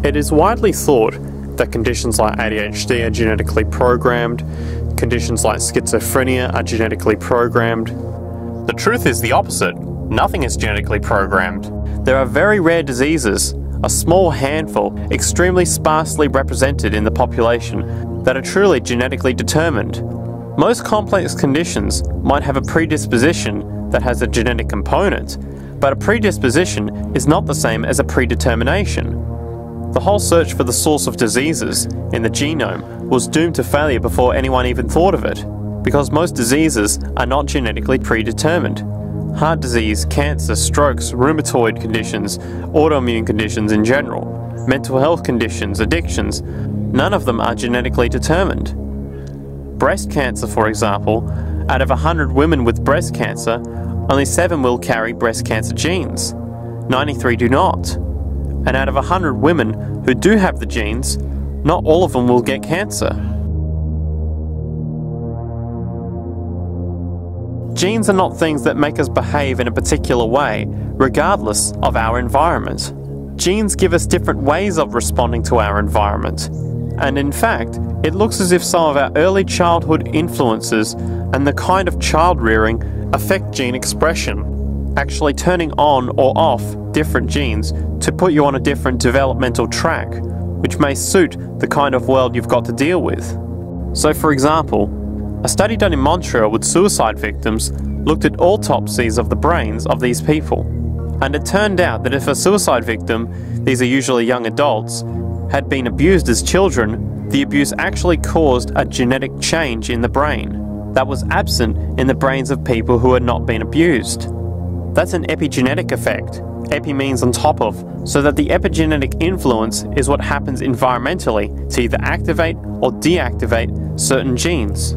It is widely thought that conditions like ADHD are genetically programmed, conditions like schizophrenia are genetically programmed. The truth is the opposite. Nothing is genetically programmed. There are very rare diseases, a small handful, extremely sparsely represented in the population, that are truly genetically determined. Most complex conditions might have a predisposition that has a genetic component, but a predisposition is not the same as a predetermination. The whole search for the source of diseases in the genome was doomed to failure before anyone even thought of it, because most diseases are not genetically predetermined. Heart disease, cancer, strokes, rheumatoid conditions, autoimmune conditions in general, mental health conditions, addictions, none of them are genetically determined. Breast cancer, for example, out of 100 women with breast cancer, only 7 will carry breast cancer genes. 93 do not. And out of 100 women who do have the genes, not all of them will get cancer. Genes are not things that make us behave in a particular way, regardless of our environment. Genes give us different ways of responding to our environment. And in fact, it looks as if some of our early childhood influences and the kind of child rearing affect gene expression, actually turning on or off different genes to put you on a different developmental track, which may suit the kind of world you've got to deal with. So for example, a study done in Montreal with suicide victims looked at autopsies of the brains of these people. And it turned out that if a suicide victim, these are usually young adults, had been abused as children, the abuse actually caused a genetic change in the brain that was absent in the brains of people who had not been abused. That's an epigenetic effect. Epi means on top of, so that the epigenetic influence is what happens environmentally to either activate or deactivate certain genes.